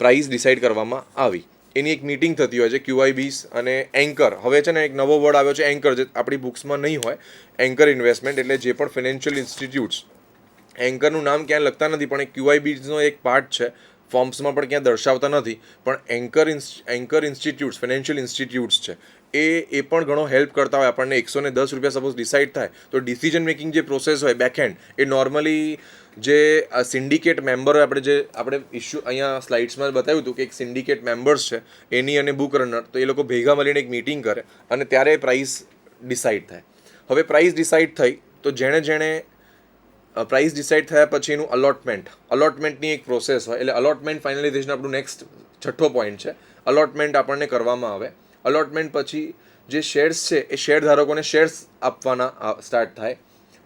Price decide કરવામાં આવી. એની એક મિટિંગ થતી હોય છે QIBs અને એન્કર. હવે છે ને એક નવો વર્ડ આવ્યો છે એન્કર, જે આપણી બુક્સમાં નહીં હોય. એન્કર ઇન્વેસ્ટમેન્ટ એટલે જે પણ ફિનાન્શિયલ ઇન્સ્ટિટ્યૂટ્સ, એન્કરનું નામ ક્યાં લખતા નથી પણ એ QIBનો એક પાર્ટ છે, ફોર્મ્સમાં પણ ક્યાં દર્શાવતા નથી, પણ એન્કર ઇન્સ્ટિટ્યૂટ્સ, ફિનાન્શિયલ ઇન્સ્ટિટ્યૂટ્સ છે એ પણ ઘણો હેલ્પ કરતા હોય આપણને. 110 રૂપિયા સપોઝ ડિસાઇડ થાય તો ડિસિઝન મેકિંગ જે પ્રોસેસ હોય બેકહેન્ડ, એ નોર્મલી જે સિન્ડિકેટ મેમ્બર હોય, આપણે ઇશ્યુ અહીંયા સ્લાઇડ્સમાં બતાવ્યું હતું કે એક સિન્ડિકેટ મેમ્બર્સ છે એની અને બુક રનર, તો એ લોકો ભેગા મળીને એક મિટિંગ કરે અને ત્યારે પ્રાઇસ ડિસાઇડ થાય. હવે પ્રાઇસ ડિસાઇડ થઈ તો જેણે પ્રાઇસ ડિસાઇડ થયા પછી એનું અલોટમેન્ટની એક પ્રોસેસ હોય. એટલે અલોટમેન્ટ ફાઇનલાઇઝેશન આપણું નેક્સ્ટ 6થો પોઈન્ટ છે. અલોટમેન્ટ આપણને કરવામાં આવે. અલોટમેન્ટ પછી જે શેર્સ છે એ શેર ધારકોને શેર્સ આપવાના સ્ટાર્ટ થાય.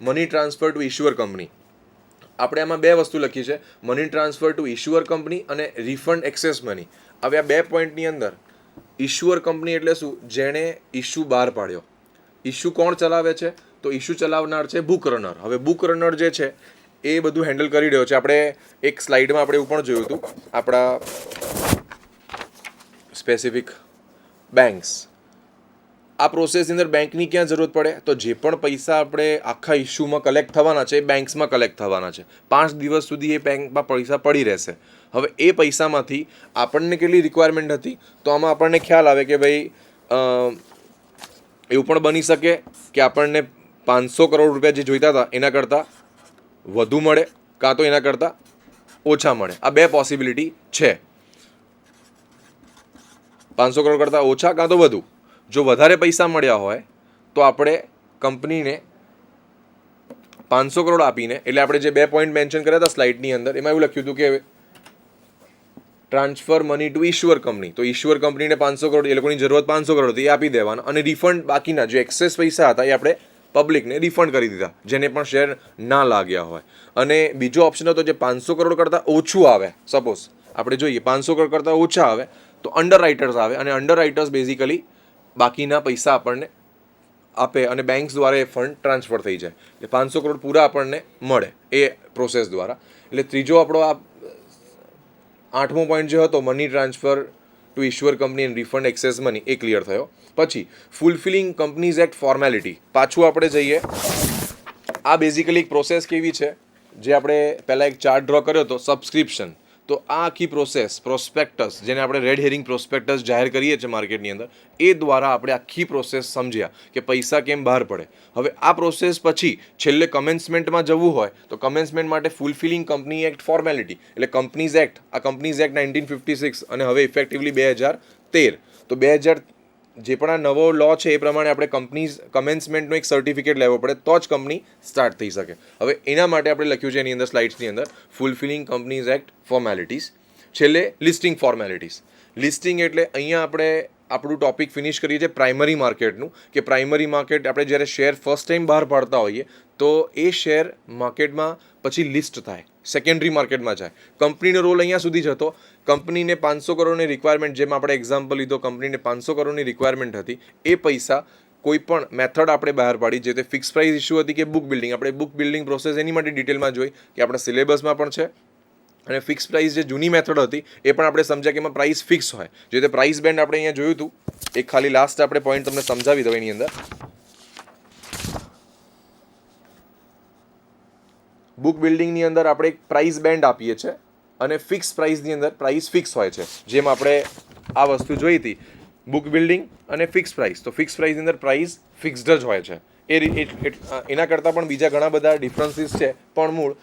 Money transfer to issuer company. આપણે આમાં બે વસ્તુ લખી છે, money transfer to issuer company અને રિફંડ એક્સેસ મની. હવે આ બે પોઈન્ટની અંદર ઇશ્યુઅર કંપની એટલે શું? જેણે ઇશ્યુ બહાર પાડ્યો. ઇશ્યુ કોણ ચલાવે છે? તો ઇશ્યુ ચલાવનાર છે બુક રનર. હવે બુક રનર જે છે એ બધું હેન્ડલ કરી રહ્યો છે. આપણે એક સ્લાઇડમાં આપણે એવું પણ જોયું હતું, આપણા સ્પેસિફિક બેંક્સ. આ પ્રોસેસની અંદર બેંકની ક્યાં જરૂરત પડે? તો જે પણ પૈસા આપણે આખા ઇશ્યુમાં કલેક્ટ થવાના છે એ બેંક્સમાં કલેક્ટ થવાના છે. 5 દિવસ સુધી એ બેંકમાં પૈસા પડી રહેશે. હવે એ પૈસામાંથી આપણને કેટલી રિક્વાયરમેન્ટ હતી? તો આમાં આપણને ખ્યાલ આવે કે ભાઈ એવું પણ બની શકે કે આપણને 500 કરોડ રૂપિયા જે જોઈતા હતા એના કરતાં વધુ મળે, કાં તો એના કરતાં ઓછા મળે. આ બે પોસિબિલિટી છે, 500 કરોડ કરતાં ઓછા કાં તો વધુ. જો વધારે પૈસા મળ્યા હોય તો આપણે કંપનીને 500 કરોડ આપીને, એટલે આપણે જે 2 પોઈન્ટ મેન્શન કર્યા હતા સ્લાઇડની અંદર, એમાં એવું લખ્યું હતું કે transfer money to issuer company. તો ઇશ્યુઅર કંપનીને 500 કરોડ, એ લોકોની જરૂરત 500 કરોડ હતી, એ આપી દેવાના, અને રિફંડ બાકીના જે એક્સેસ પૈસા હતા એ આપણે પબ્લિકને રિફંડ કરી દીધા, જેને પણ શેર ના લાગ્યા હોય. અને બીજો ઓપ્શન હતો જે 500 કરોડ કરતાં ઓછું આવે. સપોઝ આપણે જોઈએ 500 કરોડ કરતાં ઓછા આવે તો અંડર રાઇટર્સ આવે, અને અંડર રાઇટર્સ બેઝિકલી બાકીના પૈસા આપણને આપે અને બેંક્સ દ્વારા એ ફંડ ટ્રાન્સફર થઈ જાય. એટલે 500 કરોડ પૂરા આપણને મળે એ પ્રોસેસ દ્વારા. એટલે ત્રીજો આપણો આ 8મો પોઈન્ટ જે હતો, money transfer to issuer company and refund excess money, એ ક્લિયર થયો. પછી ફૂલફિલિંગ કંપનીઝ એક્ટ ફોર્મેલિટી. પાછું આપણે જઈએ, આ બેઝિકલી એક પ્રોસેસ કેવી છે, જે આપણે પહેલાં એક ચાર્ટ ડ્રો કર્યો હતો, સબસ્ક્રિપ્શન. તો આ આખી પ્રોસેસ, પ્રોસ્પેક્ટસ, જેને આપણે રેડ હેરિંગ પ્રોસ્પેક્ટસ જાહેર કરીએ છીએ માર્કેટની અંદર, એ દ્વારા આપણે આખી પ્રોસેસ સમજ્યા કે પૈસા કેમ બહાર પડે. હવે આ પ્રોસેસ પછી છેલ્લે કમેન્સમેન્ટમાં જવું હોય તો કમેન્સમેન્ટ માટે ફૂલફિલિંગ કંપની એક્ટ ફોર્મેલિટી, એટલે કંપનીઝ એક્ટ. આ કંપનીઝ એક્ટ 1956 અને હવે ઇફેક્ટિવલી 2013. તો 2000 જે પણ આ નવો લો છે એ પ્રમાણે આપણે કમેન્સમેન્ટનો એક સર્ટિફિકેટ લેવો પડે તો જ કંપની સ્ટાર્ટ થઈ શકે. હવે એના માટે આપણે લખ્યું છે એની અંદર સ્લાઇડ્સની અંદર, ફૂલફિલિંગ કંપનીઝ એક્ટ ફોર્મેલિટીઝ. છેલ્લે લિસ્ટિંગ ફોર્મેલિટીઝ. લિસ્ટિંગ એટલે અહીંયા આપણે આપણું ટોપિક ફિનિશ કરીએ છીએ પ્રાઇમરી માર્કેટનું, કે પ્રાઇમરી માર્કેટ આપણે જ્યારે શેર ફર્સ્ટ ટાઈમ બહાર પાડતા હોઈએ તો એ શેર માર્કેટમાં પછી લિસ્ટ થાય, સેકન્ડરી માર્કેટમાં જાય. કંપનીનો રોલ અહીંયા સુધી જ હતો. કંપનીને 500 કરોડની રિક્વાયરમેન્ટ, જેમ આપણે એક્ઝામ્પલ લીધો, કંપનીને 500 કરોડની રિક્વાયરમેન્ટ હતી, એ પૈસા કોઈ પણ મેથડ આપણે બહાર પાડી, જે તે ફિક્સ પ્રાઇસ ઇસ્યુ હતી કે બુક બિલ્ડિંગ. આપણે બુક બિલ્ડિંગ પ્રોસેસ એની માટે ડિટેલમાં જોઈ કે આપણા સિલેબસમાં પણ છે. અને ફિક્સ પ્રાઇસ જે જૂની મેથડ હતી એ પણ આપણે સમજ્યા કે એમાં પ્રાઇસ ફિક્સ હોય. જે તે પ્રાઇસ બેન્ડ આપણે અહીંયા જોયું હતું, એક ખાલી લાસ્ટ આપણે પોઈન્ટ તમને સમજાવી દઉં એની અંદર. બુક બિલ્ડિંગની અંદર આપણે એક પ્રાઇસ બેન્ડ આપીએ છીએ અને ફિક્સ પ્રાઇસની અંદર પ્રાઇસ ફિક્સ હોય છે. જેમ આપણે આ વસ્તુ જોઈ હતી, બુક બિલ્ડિંગ અને ફિક્સ પ્રાઇસ. તો ફિક્સ પ્રાઇસની અંદર પ્રાઇસ ફિક્સ્ડ જ હોય છે. એના કરતાં પણ બીજા ઘણા બધા ડિફરન્સીસ છે, પણ મૂળ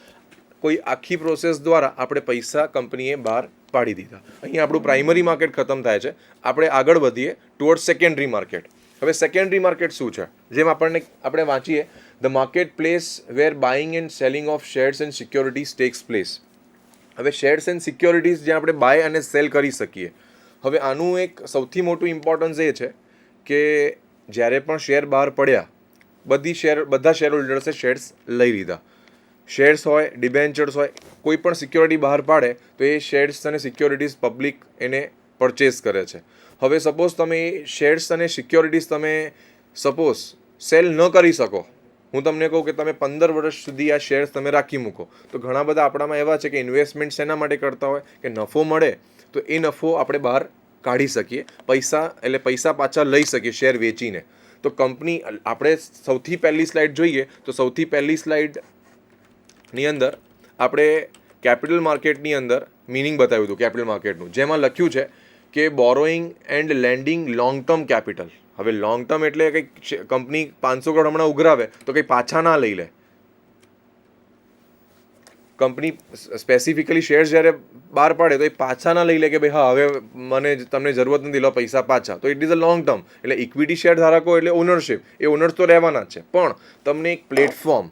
કોઈ આખી પ્રોસેસ દ્વારા આપણે પૈસા કંપનીએ બહાર પાડી દીધા. અહીંયા આપણું પ્રાઇમરી માર્કેટ ખતમ થાય છે. આપણે આગળ વધીએ ટુવર્ડ સેકન્ડરી માર્કેટ. હવે સેકન્ડરી માર્કેટ શું છે? જેમ આપણે વાંચીએ, the market place where buying and selling of shares and securities tax place. હવે શેર્સ એન્ડ સિક્યોરિટીઝ જ્યાં આપણે બાય અને સેલ કરી શકીએ. હવે આનું એક સૌથી મોટું ઇમ્પોર્ટન્સ એ છે કે જ્યારે પણ શેર બહાર પડ્યા, બધા શેર હોલ્ડર્સે શેર્સ લઈ લીધા. શેર્સ હોય, ડિબેન્ચર્સ હોય, કોઈ પણ સિક્યોરિટી બહાર પાડે તો એ શેર્સ અને સિક્યોરિટીઝ પબ્લિક એને પરચેસ કરે છે. હવે સપોઝ તમે એ શેર્સ અને સિક્યોરિટીઝ તમે સપોઝ સેલ ન કરી શકો, હું તમને કહું કે તમે 15 વર્ષ સુધી આ શેર્સ તમે રાખી મૂકો, તો ઘણા બધા આપણામાં એવા છે કે ઇન્વેસ્ટમેન્ટ શેના માટે કરતા હોય કે નફો મળે તો એ નફો આપણે બહાર કાઢી શકીએ, પૈસા પાછા લઈ શકીએ શેર વેચીને. તો કંપની, આપણે સૌથી પહેલી સ્લાઇડ જોઈએ તો સૌથી પહેલી સ્લાઇડની અંદર આપણે કેપિટલ માર્કેટની અંદર મિનિંગ બતાવ્યું હતું કેપિટલ માર્કેટનું, જેમાં લખ્યું છે કે borrowing and landing long term capital. હવે લોંગ ટર્મ એટલે કંઈક કંપની 500 કરોડ હમણાં ઉઘરાવે તો કંઈ પાછા ના લઈ લે. કંપની સ્પેસિફિકલી શેર્સ જ્યારે બહાર પાડે તો એ પાછા ના લઈ લે કે ભાઈ હા હવે તમને જરૂરત નથી, લો પૈસા પાછા. તો it is a long term. એટલે ઇક્વિટી શેર ધારકો એટલે ઓનરશિપ, એ ઓનર્સ તો રહેવાના જ છે, પણ તમને એક પ્લેટફોર્મ,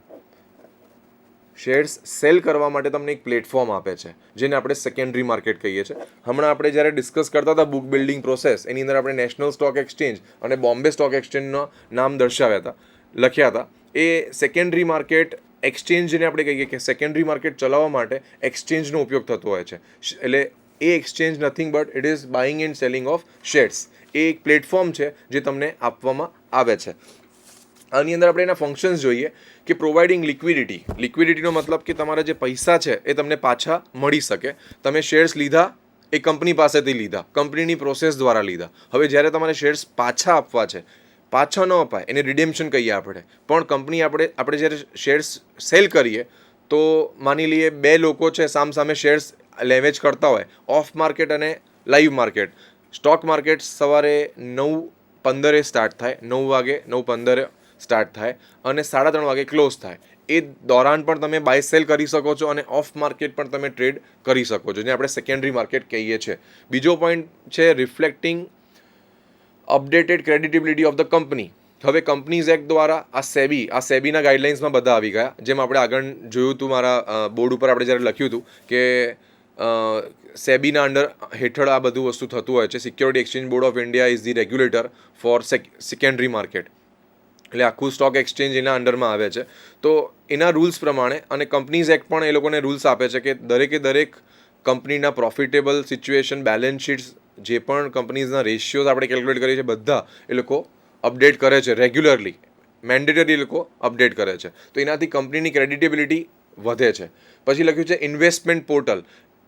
શેર્સ સેલ કરવા માટે તમને એક પ્લેટફોર્મ આપે છે, જેને આપણે સેકન્ડરી માર્કેટ કહીએ છીએ. હમણાં આપણે જ્યારે ડિસ્કસ કરતા હતા બુક બિલ્ડિંગ પ્રોસેસ, એની અંદર આપણે નેશનલ સ્ટોક એક્સચેન્જ અને બોમ્બે સ્ટોક એક્સચેન્જના નામ દર્શાવ્યા હતા, લખ્યા હતા. એ સેકન્ડરી માર્કેટ એક્સચેન્જ, જેને આપણે કહીએ કે સેકન્ડરી માર્કેટ ચલાવવા માટે એક્સચેન્જનો ઉપયોગ થતો હોય છે. એટલે એ exchange nothing but it is buying and selling of shares. એ એક પ્લેટફોર્મ છે જે તમને આપવામાં આવે છે. આની અંદર આપણે એના ફંક્શન્સ જોઈએ કે પ્રોવાઇડિંગ લિક્વિડિટી. લિક્વિડિટીનો મતલબ કે તમારા જે પૈસા છે એ તમને પાછા મળી શકે. તમે શેર્સ લીધા, એ કંપની પાસેથી લીધા, કંપનીની પ્રોસેસ દ્વારા લીધા. હવે જ્યારે તમારે શેર્સ પાછા આપવા છે, પાછા ન અપાય એને રિડેમ્પશન કહીએ આપણે, પણ કંપની આપણે જ્યારે શેર્સ સેલ કરીએ તો માની લઈએ બે લોકો છે સામે શેર્સ લેવેચ કરતા હોય, ઓફ માર્કેટ અને લાઈવ માર્કેટ. સ્ટોક માર્કેટ સવારે 9:15 સ્ટાર્ટ થાય, 9 વાગે 9:15 સ્ટાર્ટ થાય અને 3:30 વાગે ક્લોઝ થાય. એ દોરાન પણ તમે બાય સેલ કરી શકો છો અને ઓફ માર્કેટ પણ તમે ટ્રેડ કરી શકો છો, જેને આપણે સેકન્ડરી માર્કેટ કહીએ છીએ. બીજો પોઈન્ટ છે reflecting updated creditability of the company. હવે કંપનીઝ એક્ટ દ્વારા આ સેબીના ગાઈડલાઇન્સમાં બધા આવી ગયા, જેમ આપણે આગળ જોયું હતું મારા બોર્ડ ઉપર આપણે જ્યારે લખ્યું હતું કે સેબીના અંડર હેઠળ આ બધું વસ્તુ થતું હોય છે. Security exchange board of India is the regulator four secondary market. એટલે આખું સ્ટોક એક્સચેન્જ એના અંડરમાં આવે છે. તો એના રૂલ્સ પ્રમાણે, અને કંપનીઝ એક્ટ પણ એ લોકોને રૂલ્સ આપે છે કે દરેક કંપનીના પ્રોફિટેબલ સિચ્યુએશન, બેલેન્સ શીટ્સ, જે પણ કંપનીઝના રેશિયોઝ આપણે કેલ્ક્યુલેટ કરીએ છીએ બધા એ લોકો અપડેટ કરે છે રેગ્યુલરલી, મેન્ડેટરી એ લોકો અપડેટ કરે છે. તો એનાથી કંપનીની ક્રેડિટેબિલિટી વધે છે. પછી લખ્યું છે ઇન્વેસ્ટમેન્ટ પોર્ટલ.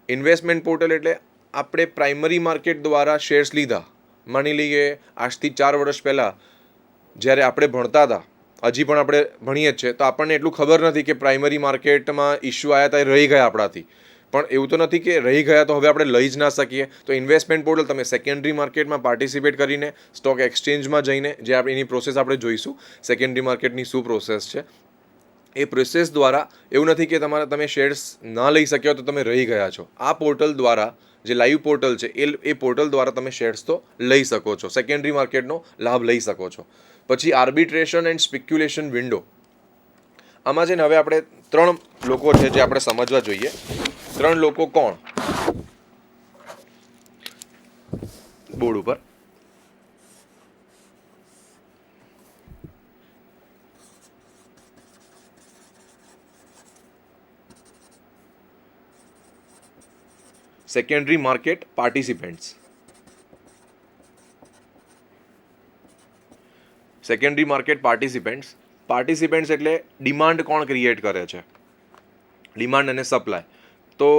ઇન્વેસ્ટમેન્ટ પોર્ટલ એટલે આપણે પ્રાઇમરી માર્કેટ દ્વારા શેર્સ લીધા. માની લઈએ આજથી 4 વર્ષ પહેલાં જ્યારે આપણે ભણતા હતા, હજી પણ આપણે ભણીએ જ છે, તો આપણને એટલું ખબર નથી કે પ્રાઇમરી માર્કેટમાં ઇસ્યુ આવ્યા હતા એ રહી ગયા આપણાથી. પણ એવું તો નથી કે રહી ગયા તો હવે આપણે લઈ જ ના શકીએ. તો ઇન્વેસ્ટમેન્ટ પોર્ટલ, તમે સેકન્ડરી માર્કેટમાં પાર્ટિસિપેટ કરીને સ્ટોક એક્સચેન્જમાં જઈને, જે આપણે એની પ્રોસેસ આપણે જોઈશું, સેકન્ડરી માર્કેટની શું પ્રોસેસ છે, એ પ્રોસેસ દ્વારા એવું નથી કે તમે શેર્સ ના લઈ શક્યા તો તમે રહી ગયા છો. આ પોર્ટલ દ્વારા, જે લાઈવ પોર્ટલ છે, એ પોર્ટલ દ્વારા તમે શેર્સ તો લઈ શકો છો, સેકન્ડરી માર્કેટનો લાભ લઈ શકો છો. પછી આર્બિટ્રેશન એન્ડ સ્પેક્યુલેશન વિન્ડો. આમાં છે ને હવે આપણે 3 લોકો છે જે આપણે સમજવા જોઈએ. 3 લોકો કોણ? બોર્ડ ઉપર secondary market participants. Secondary market participants એટલે ડિમાન્ડ કોણ ક્રિએટ કરે છે? ડિમાન્ડ અને સપ્લાય. તો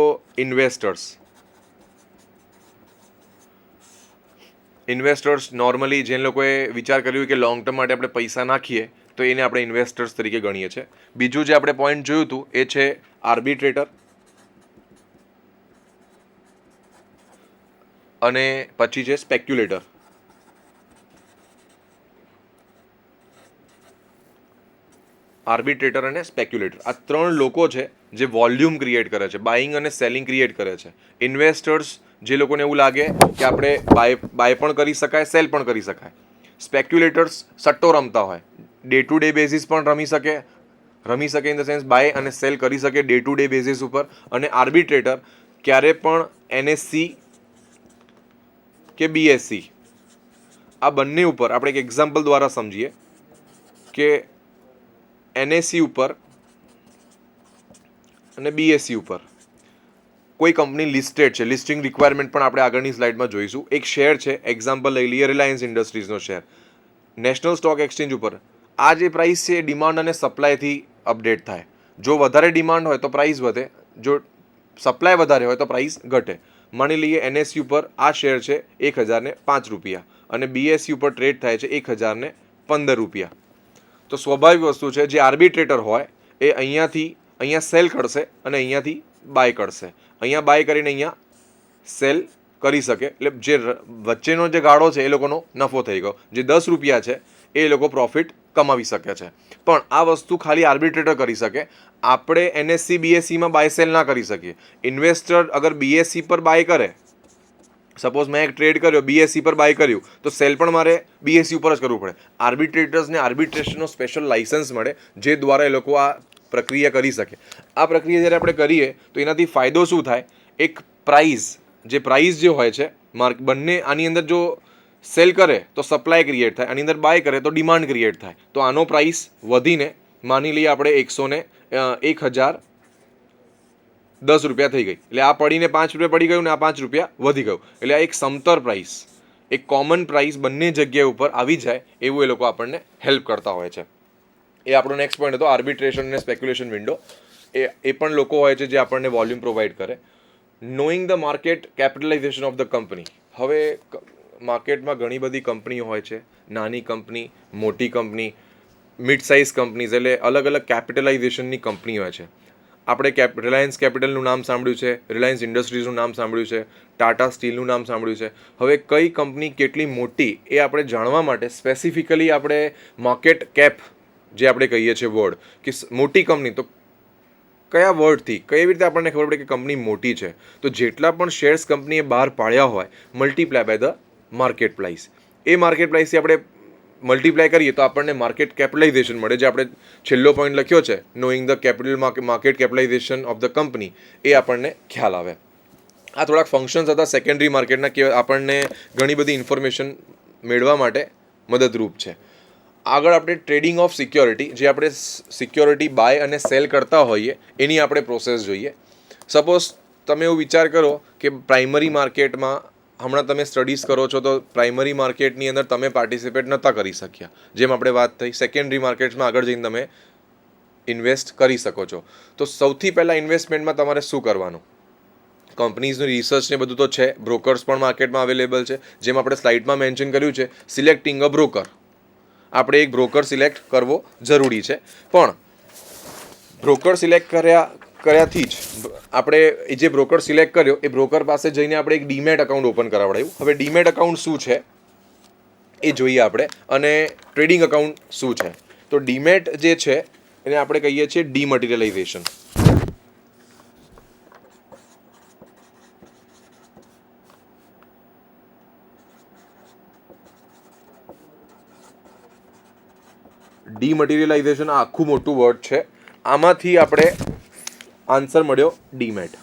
ઇન્વેસ્ટર્સ નોર્મલી જે લોકોએ વિચાર કર્યું કે લોંગ ટર્મ માટે આપણે પૈસા નાખીએ તો એને આપણે ઇન્વેસ્ટર્સ તરીકે ગણીએ છીએ. બીજું જે આપણે પોઈન્ટ જોયું હતું એ છે આર્બિટ્રેટર, અને પછી છે સ્પેક્યુલેટર. આર્બિટ્રેટર અને સ્પેક્યુલેટર, આ 3 લોકો છે જે વોલ્યુમ ક્રિએટ કરે છે, બાઇંગ અને સેલિંગ ક્રિએટ કરે છે. ઇન્વેસ્ટર્સ, જે લોકોને એવું લાગે કે આપણે બાય પણ કરી શકાય, સેલ પણ કરી શકાય. સ્પેક્યુલેટર્સ સટ્ટો રમતા હોય, ડે ટુ ડે બેઝિસ પણ રમી શકે ઇન ધ સેન્સ બાય અને સેલ કરી શકે ડે ટુ ડે બેઝિસ ઉપર. અને આર્બિટ્રેટર ક્યારે પણ NSE કે BSE, આ બંને ઉપર આપણે એક એક્ઝામ્પલ દ્વારા સમજીએ કે NSE ઉપર અને BSE ઉપર કોઈ કંપની લિસ્ટેડ છે, લિસ્ટિંગ રિક્વાયરમેન્ટ પણ આપણે આગળની સ્લાઇડમાં જોઈશું. એક શેર છે, એક્ઝામ્પલ લઈ લઈએ રિલાયન્સ ઇન્ડસ્ટ્રીઝનો શેર, નેશનલ સ્ટોક એક્સચેન્જ ઉપર આ જે પ્રાઇસ છે એ ડિમાન્ડ અને સપ્લાયથી અપડેટ થાય. જો વધારે ડિમાન્ડ હોય તો પ્રાઇસ વધે, જો સપ્લાય વધારે હોય તો પ્રાઇસ ઘટે. માની લઈએ NSE પર આ શેર છે 1005 રૂપિયા અને BSE પર ટ્રેડ થાય છે 1015 રૂપિયા. તો સ્વાભાવિક વસ્તુ છે, જે આર્બિટ્રેટર હોય એ અહીંયા સેલ કરશે અને અહીંયાથી બાય કરશે. અહીંયા બાય કરીને અહીંયા સેલ કરી શકે, એટલે જે વચ્ચેનો જે ગાળો છે એ લોકોનો નફો થઈ ગયો. જે 10 રૂપિયા છે એ લોકો પ્રોફિટ કમાવી શકે છે. પણ આ વસ્તુ ખાલી આર્બિટ્રેટર કરી શકે. આપણે NSE BSEમાં બાય સેલ ના કરી શકીએ. ઇન્વેસ્ટર અગર BSE પર બાય કરે, સપોઝ મેં એક ટ્રેડ કર્યો, BSE પર બાય કર્યું, તો સેલ પણ મારે BSE ઉપર જ કરવું પડે. આર્બિટ્રેટર્સને આર્બિટ્રેશનનો સ્પેશિયલ લાઇસન્સ મળે, જે દ્વારા એ લોકો આ પ્રક્રિયા કરી શકે. આ પ્રક્રિયા જ્યારે આપણે કરીએ તો એનાથી ફાયદો શું થાય? એક પ્રાઇસ જે હોય છે બંને, આની અંદર જો સેલ કરે તો સપ્લાય ક્રિએટ થાય, આની અંદર બાય કરે તો ડિમાન્ડ ક્રિએટ થાય. તો આનો પ્રાઇસ વધીને માની લઈએ આપણે 1010 રૂપિયા થઈ ગઈ. એટલે આ પડીને 5 રૂપિયા પડી ગયું ને આ 5 રૂપિયા વધી ગયું. એટલે આ એક સમતર પ્રાઇસ, એક કોમન પ્રાઇસ બંને જગ્યા ઉપર આવી જાય એવું એ લોકો આપણને હેલ્પ કરતા હોય છે. એ આપણો નેક્સ્ટ પોઈન્ટ હતો, આર્બિટ્રેશન અને સ્પેક્યુલેશન વિન્ડો. એ પણ લોકો હોય છે જે આપણને વોલ્યુમ પ્રોવાઈડ કરે. Knowing the market capitalization of the company. હવે માર્કેટમાં ઘણી બધી કંપનીઓ હોય છે, નાની કંપની, મોટી કંપની, મિડ સાઇઝ કંપનીઝ, એટલે અલગ અલગ કેપિટલાઇઝેશનની કંપની હોય છે. આપણે રિલાયન્સ કેપિટલનું નામ સાંભળ્યું છે, રિલાયન્સ ઇન્ડસ્ટ્રીઝનું નામ સાંભળ્યું છે, ટાટા સ્ટીલનું નામ સાંભળ્યું છે. હવે કઈ કંપની કેટલી મોટી એ આપણે જાણવા માટે સ્પેસિફિકલી આપણે માર્કેટ કેપ જે આપણે કહીએ છીએ વર્ડ, કે મોટી કંપની, તો કયા વર્ડથી કઈ રીતે આપણને ખબર પડે કે કંપની મોટી છે? તો જેટલા પણ શેર્સ કંપનીએ બહાર પાડ્યા હોય multiply by the market price. એ માર્કેટ પ્રાઇસથી આપણે મલ્ટીપ્લાય કરીએ તો આપણને માર્કેટ કેપિટલાઇઝેશન મળે, જે આપણે છેલ્લો પોઈન્ટ લખ્યો છે, knowing the market capitalization of the company, એ આપણને ખ્યાલ આવે. આ થોડાક ફંક્શન્સ હતા સેકન્ડરી માર્કેટના, કે આપણને ઘણી બધી ઇન્ફોર્મેશન મેળવવા માટે મદદરૂપ છે. આગળ આપણે ટ્રેડિંગ ઓફ સિક્યોરિટી, જે આપણે સિક્યોરિટી બાય અને સેલ કરતા હોઈએ એની આપણે પ્રોસેસ જોઈએ. સપોઝ તમે એવું વિચાર કરો કે પ્રાઇમરી માર્કેટમાં હમણાં તમે સ્ટડીઝ કરો છો, તો પ્રાઇમરી માર્કેટની અંદર તમે પાર્ટિસિપેટ નહોતા કરી શક્યા, જેમ આપણે વાત થઈ. સેકન્ડરી માર્કેટ્સમાં આગળ જઈને તમે ઇન્વેસ્ટ કરી શકો છો. તો સૌથી પહેલાં ઇન્વેસ્ટમેન્ટમાં તમારે શું કરવાનું? કંપનીઝનું રિસર્ચ ને બધું તો છે, બ્રોકર્સ પણ માર્કેટમાં અવેલેબલ છે. જેમ આપણે સ્લાઇડમાં મેન્શન કર્યું છે, સિલેક્ટિંગ અ બ્રોકર. આપણે એક બ્રોકર સિલેક્ટ કરવો જરૂરી છે. પણ બ્રોકર સિલેક્ટ કર્યાથી જ આપણે જે બ્રોકર સિલેક્ટ કર્યો એ બ્રોકર પાસે જઈને આપણે એક ડીમેટ અકાઉન્ટ ઓપન કરાવડાવ્યું. હવે ડીમેટ અકાઉન્ટ શું છે એ જોઈએ આપણે, અને ટ્રેડિંગ અકાઉન્ટ શું છે. તો ડીમેટ જે છે એને આપણે કહીએ છીએ ડીમટીરિયલાઇઝેશન. ડીમટીરિયલાઇઝેશન આ આખું મોટું વર્ડ છે. આમાંથી આપણે આન્સર મળ્યો ડીમેટ.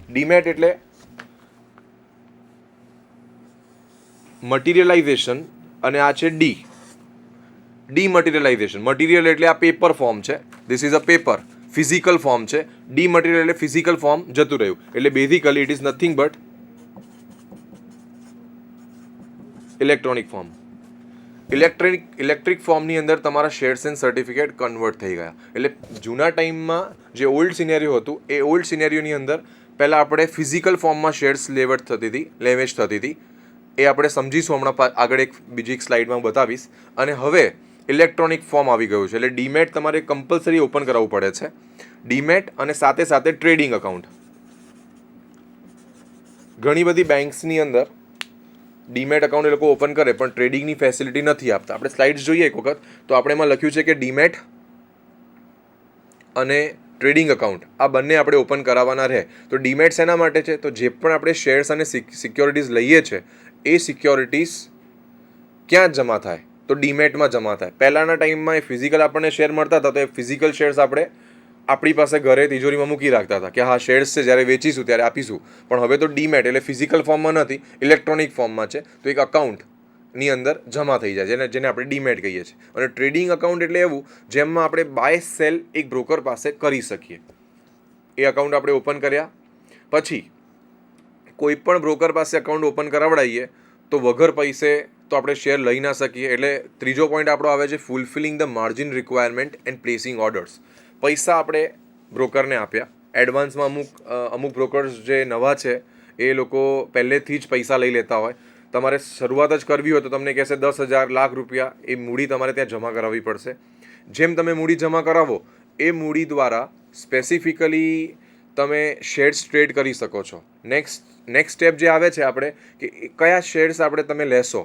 ડીમેટ એટલે મટીરિયલાઇઝેશન અને આ છે ડીમટીરિયલાઇઝેશન. મટીરિયલ એટલે આ પેપર ફોર્મ છે, this is a paper, physical form છે. ડીમટીરિયલ એટલે ફિઝિકલ ફોર્મ જતું રહ્યું. એટલે basically it is nothing but electronic form. Electric ફોર્મની અંદર તમારા શેર્સ એન્ડ સર્ટિફિકેટ કન્વર્ટ થઈ ગયા. એટલે જૂના ટાઈમમાં જે ઓલ્ડ સિનેરિયો હતું એ ઓલ્ડ સિનેરિયોની અંદર પહેલાં આપણે ફિઝિકલ ફોર્મમાં શેર્સ લેવેચ થતી હતી. એ આપણે સમજીશું હમણાં આગળ બીજી એક સ્લાઇડમાં બતાવીશ. અને હવે ઇલેક્ટ્રોનિક ફોર્મ આવી ગયું છે, એટલે ડીમેટ તમારે કમ્પલસરી ઓપન કરાવવું પડે છે. ડીમેટ અને સાથે સાથે ટ્રેડિંગ અકાઉન્ટ. ઘણી બધી બેંક્સની અંદર ડીમેટ અકાઉન્ટ એ લોકો ઓપન કરે પણ ટ્રેડિંગની ફેસિલિટી નથી આપતા. આપણે સ્લાઇડ્સ જોઈએ એક વખત, તો આપણે એમાં લખ્યું છે કે ડીમેટ અને ટ્રેડિંગ અકાઉન્ટ આ બંને આપણે ઓપન કરાવવાના રહે. તો ડીમેટ શેના માટે છે? તો જે પણ આપણે શેર્સ અને સિક્યોરિટીઝ લઈએ છીએ એ સિક્યોરિટીઝ ક્યાં જમા થાય? તો ડીમેટમાં જમા થાય. પહેલાંના ટાઈમમાં એ ફિઝિકલ આપણને શેર મળતા હતા, તો એ ફિઝિકલ શેર્સ આપણે આપણી પાસે ઘરે તિજોરીમાં મૂકી રાખતા હતા કે હા શેર્સ છે, જ્યારે વેચીશું ત્યારે આપીશું. પણ હવે તો ડીમેટ એટલે ફિઝિકલ ફોર્મમાં નથી, ઇલેક્ટ્રોનિક ફોર્મમાં છે. તો એક અકાઉન્ટની અંદર જમા થઈ જાય, જેને આપણે ડીમેટ કહીએ છીએ. અને ટ્રેડિંગ અકાઉન્ટ એટલે એવું જેમાં આપણે બાય સેલ એક બ્રોકર પાસે કરી શકીએ. એ અકાઉન્ટ આપણે ઓપન કર્યા પછી કોઈ પણ બ્રોકર પાસે અકાઉન્ટ ઓપન કરાવડાવીએ તો વગર પૈસે તો આપણે શેર લઈ ના શકીએ. એટલે ત્રીજો પોઈન્ટ આપણો આવે છે fulfilling the margin requirement and placing orders. પૈસા આપણે બ્રોકરને આપ્યા, એડવાન્સમાં અમુક બ્રોકર્સ જે નવા છે એ લોકો પહેલેથી જ પૈસા લઈ લેતા હોય. તમારે શરૂઆત જ કરવી હોય તો તમને કહેશે 10,000 લાખ રૂપિયા એ મૂડી તમારે ત્યાં જમા કરાવવી પડશે. જેમ તમે મૂડી જમા કરાવો એ મૂડી દ્વારા સ્પેસિફિકલી તમે શેર્સ ટ્રેડ કરી શકો છો. નેક્સ્ટ સ્ટેપ જે આવે છે આપણે કે કયા શેર્સ આપણે તમે લેશો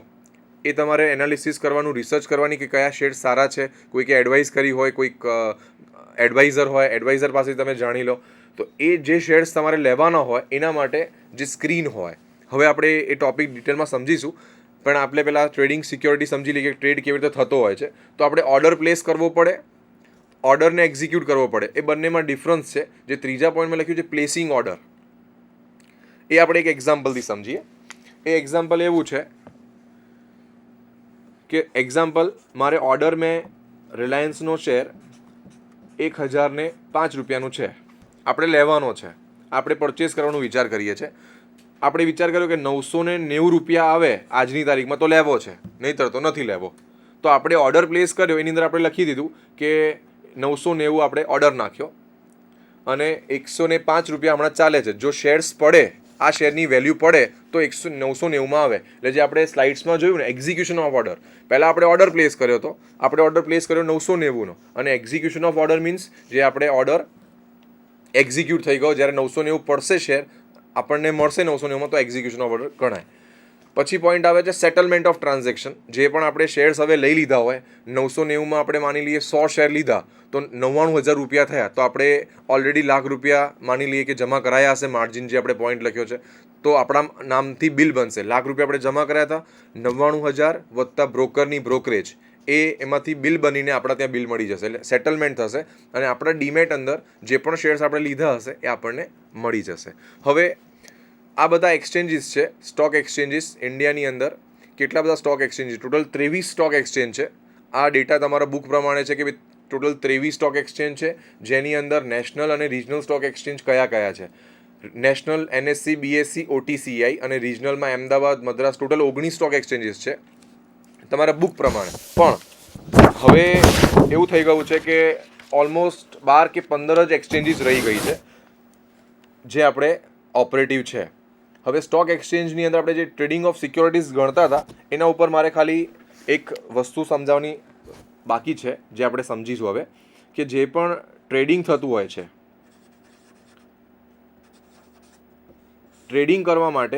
એ તમારે એનાલિસિસ કરવાનું, રિસર્ચ કરવાની કે કયા શેર્સ સારા છે. કોઈકે એડવાઇસ કરી હોય, કોઈક એડવાઇઝર હોય, એડવાઇઝર પાસેથી તમે જાણી લો. તો એ જે શેર્સ તમારે લેવાના હોય એના માટે જે સ્ક્રીન હોય, હવે આપણે એ ટોપિક ડિટેલમાં સમજીશું, પણ આપણે પહેલાં ટ્રેડિંગ સિક્યોરિટી સમજી લઈએ કે ટ્રેડ કેવી રીતે થતો હોય છે. તો આપણે ઓર્ડર પ્લેસ કરવો પડે, ઓર્ડરને એક્ઝિક્યુટ કરવો પડે. એ બંનેમાં ડિફરન્સ છે. જે ત્રીજા પોઈન્ટમાં લખ્યું છે પ્લેસિંગ ઓર્ડર, એ આપણે એક એક્ઝામ્પલથી સમજીએ. એ એક્ઝામ્પલ એવું છે કે મારે ઓર્ડર મેં રિલાયન્સનો શેર 1,005 રૂપિયાનું છે, આપણે લેવાનો છે, આપણે પરચેસ કરવાનો વિચાર કરીએ છીએ. આપણે વિચાર કર્યો કે 990 રૂપિયા આવે આજની તારીખમાં તો લેવો છે, નહીંતર તો નથી લેવો. તો આપણે ઓર્ડર પ્લેસ કર્યો, એની અંદર આપણે લખી દીધું કે 990 આપણે ઓર્ડર નાખ્યો અને 105 રૂપિયા હમણાં ચાલે છે. જો શેર્સ પડે, આ શેરની વેલ્યુ પડે તો 990માં આવે. એટલે જે આપણે સ્લાઇડ્સમાં જોયું ને એક્ઝિક્યુશન ઓફ ઓર્ડર, પહેલાં આપણે ઓર્ડર પ્લેસ કર્યો હતો, આપણે ઓર્ડર પ્લેસ કર્યો 990નો, અને એક્ઝિક્યુશન ઓફ ઓર્ડર મીન્સ જે આપણે ઓર્ડર એક્ઝિક્યુટ થઈ ગયો, જ્યારે 990 પડશે શેર આપણને મળશે 990માં તો એક્ઝિક્યુશન ઓફ ઓર્ડર ગણાય. પછી પોઈન્ટ આવે છે સેટલમેન્ટ ઓફ ટ્રાન્ઝેક્શન. જે પણ આપણે શેર્સ હવે લઈ લીધા હોય, 990માં આપણે માની લઈએ 100 શેર લીધા તો 99,000 રૂપિયા થયા, તો આપણે ઓલરેડી લાખ રૂપિયા માની લઈએ કે જમા કરાયા હશે, માર્જિન જે આપણે પોઈન્ટ લખ્યો છે, તો આપણા નામથી બિલ બનશે. લાખ રૂપિયા આપણે જમા કર્યા હતા, 99,000 વત્તા બ્રોકરની બ્રોકરેજ, એમાંથી બિલ બનીને આપણા ત્યાં બિલ મળી જશે. એટલે સેટલમેન્ટ થશે અને આપણા ડીમેટ અંદર જે પણ શેર્સ આપણે લીધા હશે એ આપણને મળી જશે. હવે આ બધા એક્સચેન્જીસ છે, સ્ટોક એક્સચેન્જીસ ઇન્ડિયાની અંદર. કેટલા બધા stock exchanges? Total 23 stock exchange છે. આ ડેટા તમારા બુક પ્રમાણે છે કે ટોટલ 23 સ્ટોક એક્સચેન્જ છે, જેની અંદર નેશનલ અને રિજનલ સ્ટોક એક્સચેન્જ કયા કયા છે. નેશનલ NSE, BSE, OTCI અને રિજનલમાં Ahmedabad, Madras, total 19 stock exchanges છે તમારા બુક પ્રમાણે. પણ હવે એવું થઈ ગયું છે કે ઓલમોસ્ટ 12 કે 15 જ એક્સચેન્જીસ રહી ગઈ છે જે આપણે ઓપરેટિવ છે. હવે સ્ટોક એક્સચેન્જની અંદર આપણે જે ટ્રેડિંગ ઓફ સિક્યોરિટીઝ ગણતા હતા એના ઉપર મારે ખાલી એક વસ્તુ સમજાવવાની બાકી છે, જે આપણે સમજીશું હવે. કે જે પણ ટ્રેડિંગ થતું હોય છે, ટ્રેડિંગ કરવા માટે